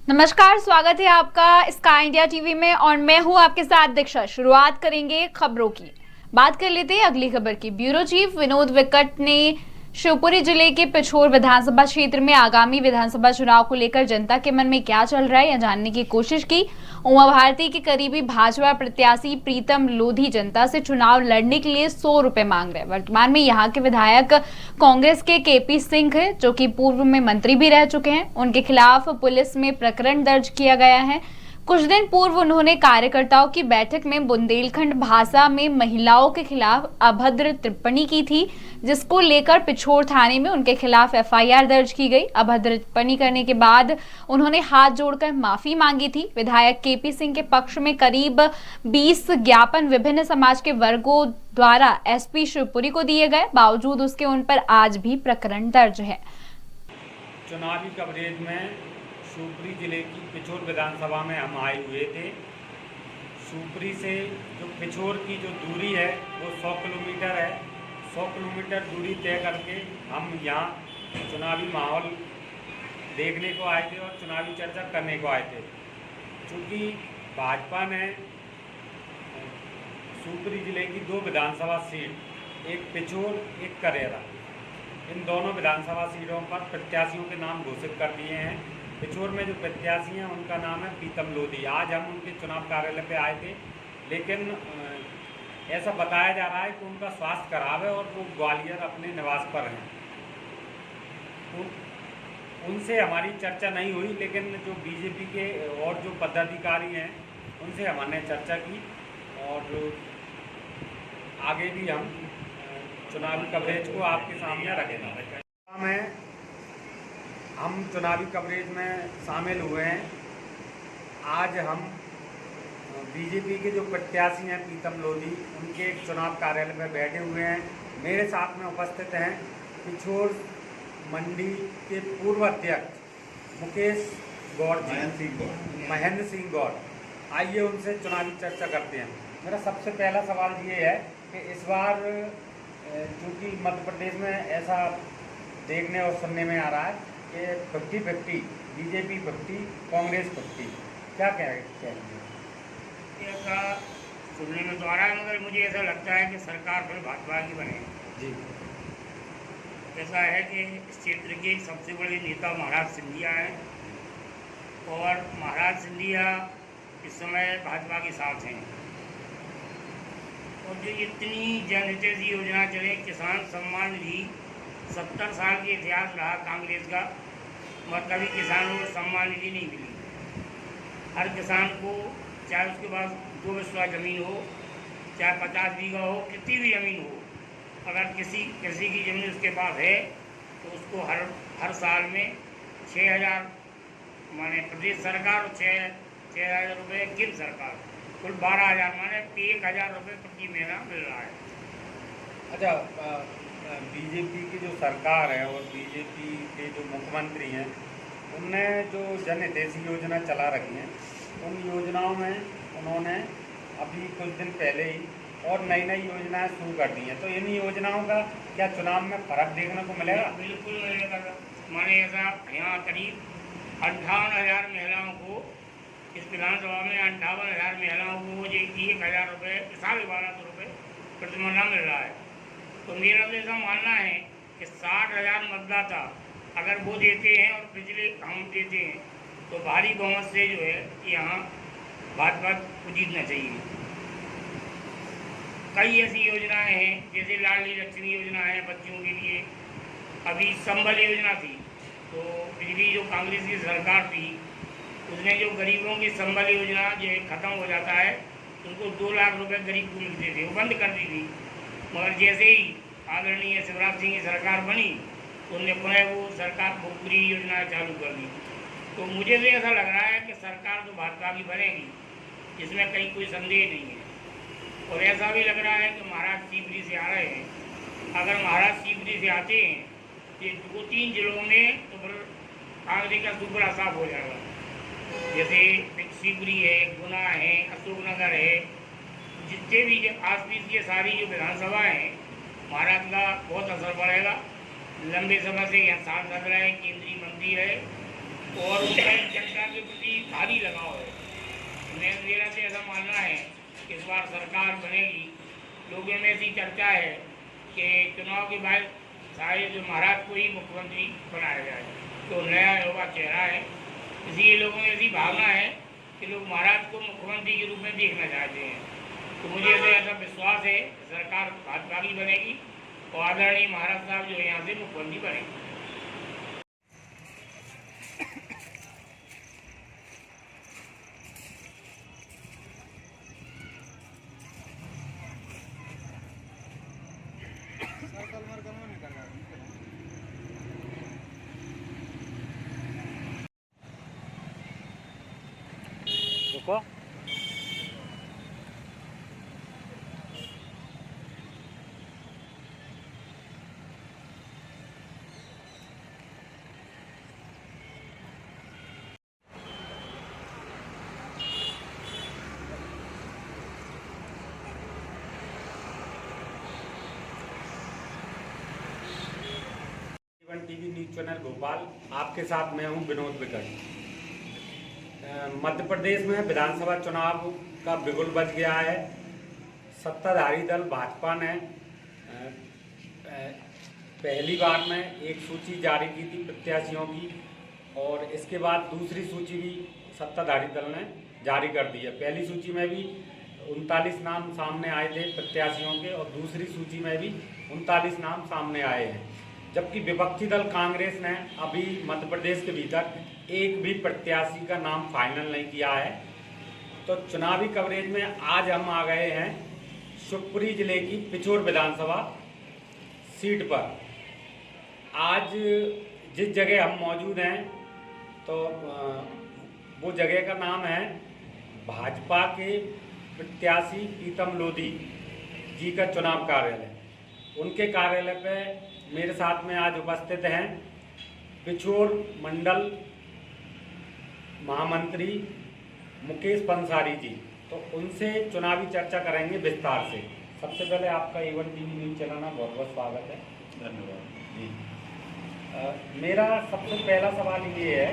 नमस्कार, स्वागत है आपका स्काई इंडिया टीवी में और मैं हूं आपके साथ दीक्षा। शुरुआत करेंगे खबरों की। बात कर लेते हैं अगली खबर की। ब्यूरो चीफ विनोद विकट ने शिवपुरी जिले के पिछोर विधानसभा क्षेत्र में आगामी विधानसभा चुनाव को लेकर जनता के मन में क्या चल रहा है यह जानने की कोशिश की। उमा भारती के करीबी भाजपा प्रत्याशी प्रीतम लोधी जनता से चुनाव लड़ने के लिए 100 रुपए मांग रहे हैं। वर्तमान में यहाँ के विधायक कांग्रेस के केपी सिंह है, जो कि पूर्व में मंत्री भी रह चुके हैं। उनके खिलाफ पुलिस में प्रकरण दर्ज किया गया है। कुछ दिन पूर्व उन्होंने कार्यकर्ताओं की बैठक में बुंदेलखंड भाषा में महिलाओं के खिलाफ अभद्र टिप्पणी की थी, जिसको लेकर पिछोर थाने में उनके खिलाफ एफआईआर दर्ज की गई। अभद्र टिप्पणी करने के बाद उन्होंने हाथ जोड़कर माफी मांगी थी। विधायक केपी सिंह के पक्ष में करीब 20 ज्ञापन विभिन्न समाज के वर्गों द्वारा एसपी शिवपुरी को दिए गए, बावजूद उसके उन पर आज भी प्रकरण दर्ज है। चुनावी कवरेज में शिवपुरी जिले की पिछोर विधानसभा में हम आए हुए थे। शिवपुरी से जो पिछोर की जो दूरी है वो 100 किलोमीटर है। 100 किलोमीटर दूरी तय करके हम यहाँ चुनावी माहौल देखने को आए थे और चुनावी चर्चा करने को आए थे। चूँकि भाजपा ने शिवपुरी जिले की 2 विधानसभा सीट, एक पिछोर एक करेरा, इन दोनों विधानसभा सीटों पर प्रत्याशियों के नाम घोषित कर दिए हैं। पिछोर में जो प्रत्याशी हैं उनका नाम है प्रीतम लोधी। आज हम उनके चुनाव कार्यालय पे आए थे, लेकिन ऐसा बताया जा रहा है कि उनका स्वास्थ्य खराब है और वो ग्वालियर अपने निवास पर हैं। उनसे हमारी चर्चा नहीं हुई, लेकिन जो बीजेपी के और जो पदाधिकारी हैं उनसे हमने चर्चा की और आगे भी हम चुनावी कवरेज को आपके सामने रखेंगे। हम चुनावी कवरेज में शामिल हुए हैं। आज हम बीजेपी के जो प्रत्याशी हैं प्रीतम लोधी, उनके चुनाव कार्यालय में बैठे हुए हैं। मेरे साथ में उपस्थित हैं पिछोर मंडी के पूर्व अध्यक्ष मुकेश गौड़ जी, महेंद्र सिंह गौड़। आइए उनसे चुनावी चर्चा करते हैं। मेरा सबसे पहला सवाल ये है कि इस बार चूँकि मध्य प्रदेश में ऐसा देखने और सुनने में आ रहा है कि 50-50 बीजेपी 50 कांग्रेस 50, क्या कहेंगे? ऐसा सुनने में तो आ रहा है, मगर मुझे ऐसा लगता है कि सरकार फिर भाजपा की बनेगी जी। ऐसा है कि इस क्षेत्र के सबसे बड़े नेता महाराज सिंधिया हैं और महाराज सिंधिया इस समय भाजपा के साथ हैं। और जो इतनी जनहितैषी योजना चले, किसान सम्मान निधि, 70 साल के इतिहास रहा कांग्रेस का, मगर कभी किसानों को सम्मान निधि नहीं मिली। हर किसान को, चाहे उसके पास 2 बिस्वा ज़मीन हो, चाहे 50 बीघा हो, कितनी भी ज़मीन हो, अगर किसी की ज़मीन उसके पास है तो उसको हर साल में 6,000 माने प्रदेश सरकार और 6,000 रुपये केंद्र सरकार, कुल 12,000 माने 1,000 रुपये प्रति महीना मिल रहा है। अच्छा, बीजेपी की जो सरकार है और बीजेपी के जो मुख्यमंत्री हैं, उनने जो जनहितैषी योजना चला रखी हैं, उन योजनाओं में उन्होंने अभी कुछ दिन पहले ही और नई योजनाएं शुरू कर दी हैं। तो इन योजनाओं का क्या चुनाव में फर्क देखने को मिलेगा? बिल्कुल मिलेगा। माने ऐसा यहाँ करीब 58,000 महिलाओं को, इस विधानसभा में 58,000 महिलाओं को मुझे 1,000 रुपये, 12,500 रुपये प्रति महीना मिल रहा है। तो मेरा तो ऐसा मानना है कि 60,000 मतदाता अगर वो देते हैं और पिछले हम देते हैं तो भारी बहुमत से जो है यहाँ भाजपा को जीतना चाहिए। कई ऐसी योजनाएं हैं, जैसे लाडली लक्ष्मी योजना है बच्चों के लिए, अभी संबल योजना थी, तो पिछली जो कांग्रेस की सरकार थी उसने जो गरीबों की संबल योजना जो है ख़त्म हो जाता है, उनको 2 लाख रुपए गरीब को मिलते थे, वो बंद कर दी थी। मगर जैसे ही आदरणीय शिवराज सिंह की सरकार बनी, उनने पुनः वो सरकार को पूरी योजना चालू कर दी। तो मुझे भी ऐसा लग रहा है कि सरकार तो भाजपा की बनेगी, इसमें कहीं कोई संदेह नहीं है। और ऐसा भी लग रहा है कि महाराज शिवपुरी से आ रहे हैं। अगर महाराज शिवपुरी से आते हैं तो 2-3 जिलों में तो फिर कांग्रेस का सुपड़ा साफ हो जाएगा। जैसे शिवपुरी है, गुना है, अशोकनगर है, जितने भी आसपास की सारी जो विधानसभाएं हैं, महाराज का बहुत असर पड़ेगा। लंबे समय से यहाँ सांसद रहे, केंद्रीय मंत्री रहे और उनका जनता के मेरा तो ऐसा मानना है कि इस बार सरकार बनेगी। लोगों में ऐसी चर्चा है कि चुनाव के बाद शायद महाराज को ही मुख्यमंत्री बनाया जाए, तो नया युवा चेहरा है, इसलिए लोगों में ऐसी भावना है कि लोग महाराज को मुख्यमंत्री के रूप में देखना चाहते हैं। तो मुझे तो ऐसा विश्वास है सरकार भाजपा की बनेगी और आदरणीय महाराज साहब जो यहाँ से मुख्यमंत्री बनेंगे। रुको। टीवी न्यूज चैनल भोपाल, आपके साथ मैं हूं विनोद विकट। मध्य प्रदेश में विधानसभा चुनाव का बिगुल बज गया है। सत्ताधारी दल भाजपा ने पहली बार में एक सूची जारी की थी प्रत्याशियों की, और इसके बाद दूसरी सूची भी सत्ताधारी दल ने जारी कर दी है। पहली सूची में भी 39 नाम सामने आए थे प्रत्याशियों के, और दूसरी सूची में भी 39 नाम सामने आए हैं। जबकि विपक्षी दल कांग्रेस ने अभी मध्य प्रदेश के भीतर एक भी प्रत्याशी का नाम फाइनल नहीं किया है। तो चुनावी कवरेज में आज हम आ गए हैं शिवपुरी जिले की पिछोर विधानसभा सीट पर। आज जिस जगह हम मौजूद हैं तो वो जगह का नाम है भाजपा के प्रत्याशी प्रीतम लोधी जी का चुनाव कार्यालय। उनके कार्यालय पे मेरे साथ में आज उपस्थित हैं पिछोर मंडल महामंत्री मुकेश पंसारी जी। तो उनसे चुनावी चर्चा करेंगे विस्तार से। सबसे पहले आपका A1 टीवी न्यूज चैनल में बहुत बहुत स्वागत है। धन्यवाद जी। मेरा सबसे पहला सवाल ये है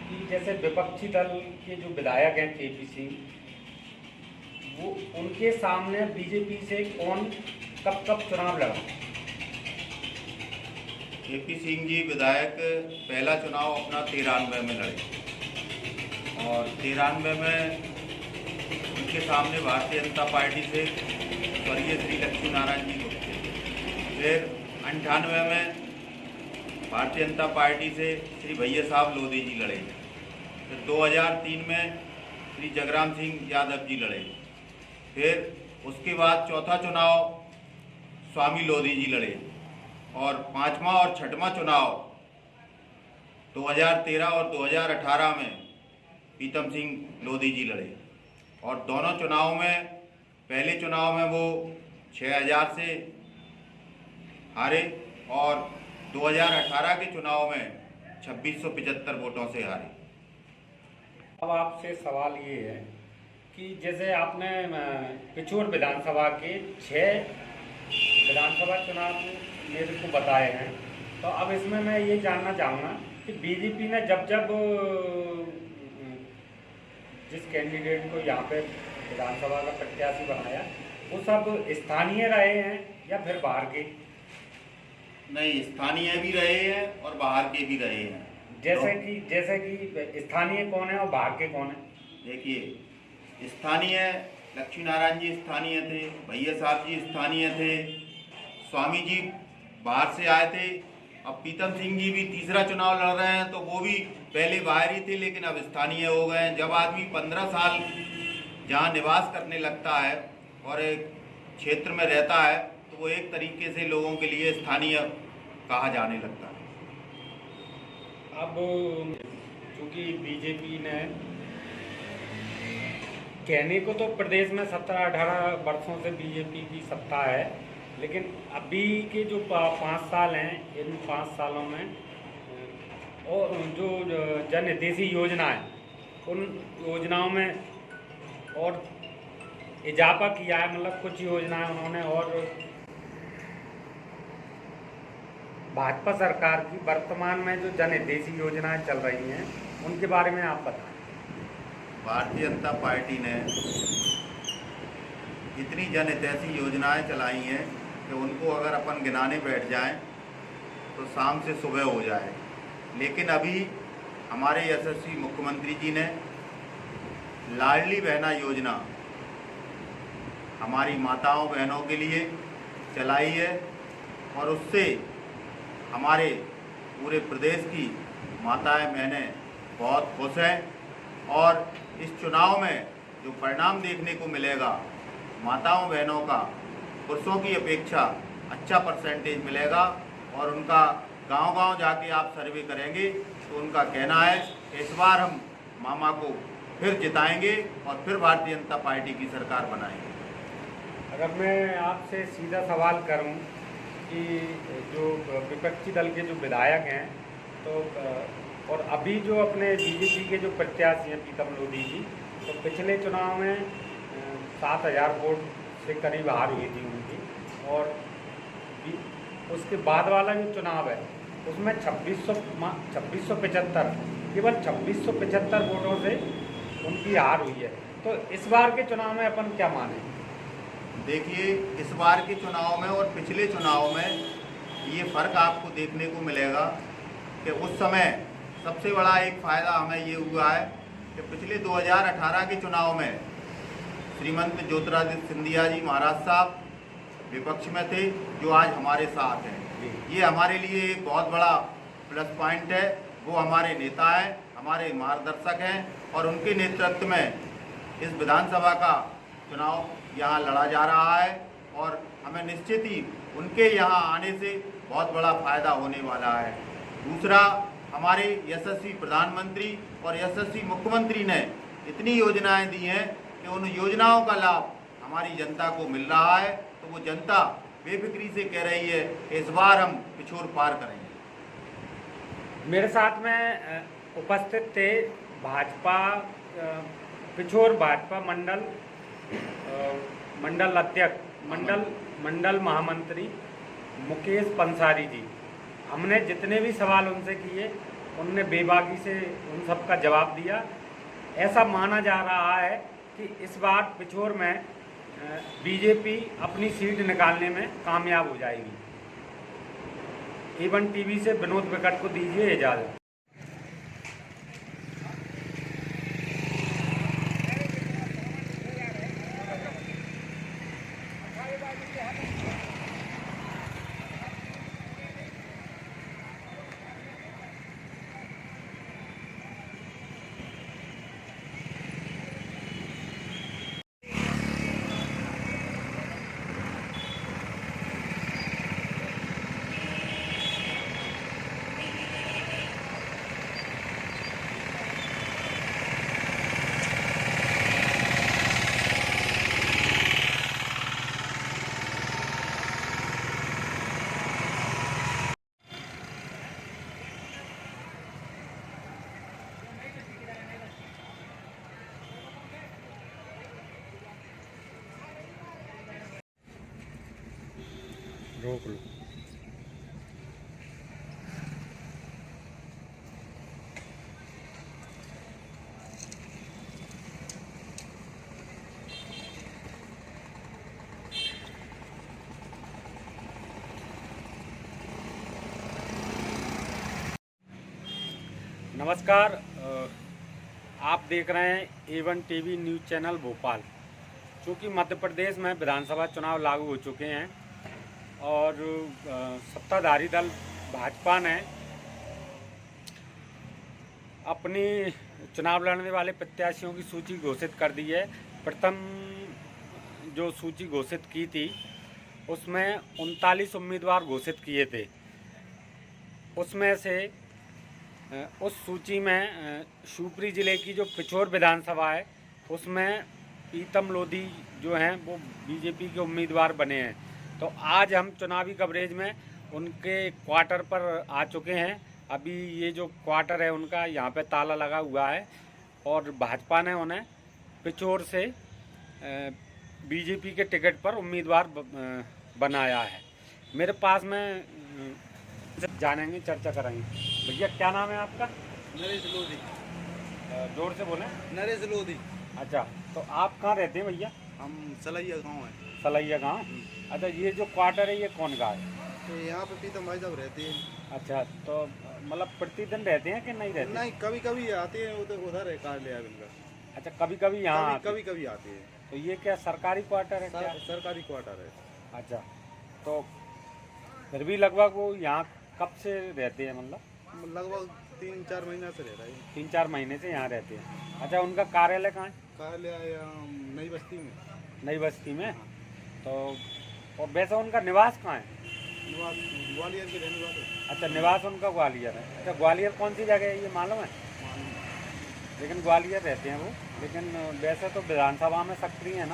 कि जैसे विपक्षी दल के जो विधायक हैं KP सिंह, वो उनके सामने बीजेपी से कौन कब चुनाव लड़ा? KP सिंह जी विधायक पहला चुनाव अपना 93 में लड़े, और 93 में उनके सामने भारतीय जनता पार्टी से स्वर्गीय श्री लक्ष्मी नारायण जी गुप्ते। फिर 98 में भारतीय जनता पार्टी से श्री भैया साहब लोधी जी लड़े। फिर 2003 में श्री जगराम सिंह यादव जी लड़े। फिर उसके बाद चौथा चुनाव स्वामी लोधी जी लड़े, और पांचवा और छठवां चुनाव 2013 और 2018 में प्रीतम सिंह लोधी जी लड़े। और दोनों चुनाव में, पहले चुनाव में वो 6000 से हारे, और 2018 के चुनाव में 2675 वोटों से हारे। अब आपसे सवाल ये है कि जैसे आपने पिछोर विधानसभा के 6 विधानसभा चुनाव मेरे को बताए हैं, तो अब इसमें मैं ये जानना चाहूँगा कि बीजेपी ने जब जिस कैंडिडेट को यहाँ पे विधानसभा का प्रत्याशी बनाया, वो सब स्थानीय रहे हैं या फिर बाहर के? नहीं, स्थानीय भी रहे हैं और बाहर के भी रहे हैं। जैसे कि स्थानीय कौन है और बाहर के कौन है? देखिए, स्थानीय लक्ष्मी नारायण जी स्थानीय थे, भैया साहब जी स्थानीय थे, स्वामी जी बाहर से आए थे। अब प्रीतम सिंह जी भी तीसरा चुनाव लड़ रहे हैं, तो वो भी पहले बाहर ही थे लेकिन अब स्थानीय हो गए हैं। जब आदमी 15 साल जहाँ निवास करने लगता है और एक क्षेत्र में रहता है, तो वो एक तरीके से लोगों के लिए स्थानीय कहा जाने लगता है। अब चूँकि बीजेपी ने कहने को तो प्रदेश में 17-18 वर्षों से बीजेपी की सत्ता है, लेकिन अभी के जो 5 साल हैं, इन 5 सालों में और जो जन हितैषी योजना है, उन योजनाओं में और इजाफा किया है। मतलब कुछ योजनाएं उन्होंने, और भाजपा सरकार की वर्तमान में जो जन हितैषी योजनाएं चल रही हैं, उनके बारे में आप बताएं। भारतीय जनता पार्टी ने इतनी जनहितैषी योजनाएं चलाई हैं कि उनको अगर अपन गिनाने बैठ जाएं तो शाम से सुबह हो जाए। लेकिन अभी हमारे यशस्वी मुख्यमंत्री जी ने लाडली बहना योजना हमारी माताओं बहनों के लिए चलाई है और उससे हमारे पूरे प्रदेश की माताएं बहनें बहुत खुश हैं। और इस चुनाव में जो परिणाम देखने को मिलेगा, माताओं बहनों का पुरुषों की अपेक्षा अच्छा परसेंटेज मिलेगा। और उनका गांव-गांव जाके आप सर्वे करेंगे तो उनका कहना है कि इस बार हम मामा को फिर जिताएंगे और फिर भारतीय जनता पार्टी की सरकार बनाएंगे। अगर मैं आपसे सीधा सवाल करूं कि जो विपक्षी दल के जो विधायक हैं तो और अभी जो अपने बीजेपी के जो प्रत्याशी हैं प्रीतम लोधी जी, तो पिछले चुनाव में 7,000 वोट से करीब हार हुई थी उनकी। और उसके बाद वाला जो चुनाव है उसमें 2675 केवल 2675 वोटों से उनकी हार हुई है। तो इस बार के चुनाव में अपन क्या माने? देखिए, इस बार के चुनाव में और पिछले चुनाव में ये फ़र्क आपको देखने को मिलेगा कि उस समय सबसे बड़ा एक फ़ायदा हमें ये हुआ है कि पिछले 2018 के चुनाव में श्रीमंत ज्योतिरादित्य सिंधिया जी महाराज साहब विपक्ष में थे, जो आज हमारे साथ हैं। ये हमारे लिए एक बहुत बड़ा प्लस पॉइंट है। वो हमारे नेता हैं, हमारे मार्गदर्शक हैं और उनके नेतृत्व में इस विधानसभा का चुनाव यहाँ लड़ा जा रहा है और हमें निश्चित ही उनके यहाँ आने से बहुत बड़ा फायदा होने वाला है। दूसरा, हमारे यशस्वी प्रधानमंत्री और यशस्वी मुख्यमंत्री ने इतनी योजनाएं दी हैं कि उन योजनाओं का लाभ हमारी जनता को मिल रहा है। तो वो जनता बेफिक्री से कह रही है कि इस बार हम पिछोर पार करेंगे। मेरे साथ में उपस्थित थे भाजपा पिछोर भाजपा मंडल अध्यक्ष मंडल महामंत्री मुकेश पंसारी जी। हमने जितने भी सवाल उनसे किए उनने बेबाकी से उन सब का जवाब दिया। ऐसा माना जा रहा है कि इस बार पिछोर में बीजेपी अपनी सीट निकालने में कामयाब हो जाएगी। A1 टीवी से विनोद विकट को दीजिए इजाज़त। रोक लो। नमस्कार, आप देख रहे हैं A1 TV news channel Bhopal. चूँकि मध्य प्रदेश में विधानसभा चुनाव लागू हो चुके हैं और सत्ताधारी दल भाजपा ने अपनी चुनाव लड़ने वाले प्रत्याशियों की सूची घोषित कर दी है। प्रथम जो सूची घोषित की थी उसमें 39 उम्मीदवार घोषित किए थे। उसमें से उस सूची में शिवपुरी ज़िले की जो पिछोर विधानसभा है उसमें प्रीतम लोधी जो हैं वो बीजेपी के उम्मीदवार बने हैं। तो आज हम चुनावी कवरेज में उनके क्वार्टर पर आ चुके हैं। अभी ये जो क्वार्टर है उनका यहाँ पे ताला लगा हुआ है और भाजपा ने उन्हें पिछोर से बीजेपी के टिकट पर उम्मीदवार बनाया है। मेरे पास में जानेंगे, चर्चा करेंगे। भैया क्या नाम है आपका? नरेश लोधी। जोर से बोलें। नरेश लोधी। अच्छा, तो आप कहाँ रहते हैं भैया? हम सलैया गाँव है। सलैया गाँव। अच्छा, ये जो क्वार्टर है ये कौन का है? तो यहाँ पे प्रीतम भाई साहब रहते हैं। अच्छा, तो मतलब प्रतिदिन रहते हैं कि नहीं रहते? नहीं, कभी कभी आते हैं, उधर है कार्यालय इनका। अच्छा, कभी कभी यहाँ आते हैं। कभी कभी आते हैं। तो ये क्या सरकारी क्वार्टर है क्या? सरकारी क्वार्टर है। अच्छा, तो फिर भी लगभग वो यहाँ कब से रहते हैं? मतलब लगभग 3-4 महीना से रह रहा है। 3-4 महीने से यहाँ रहते हैं। अच्छा, उनका कार्यालय कहाँ है? कार्यालय नई बस्ती में। नई बस्ती में। तो और वैसे उनका निवास कहाँ है? निवास ग्वालियर के रहने वाले। अच्छा, निवास उनका ग्वालियर है। अच्छा, ग्वालियर कौन सी जगह है ये मालूम है? लेकिन ग्वालियर रहते हैं वो, लेकिन वैसे तो विधानसभा में सक्रिय है ना।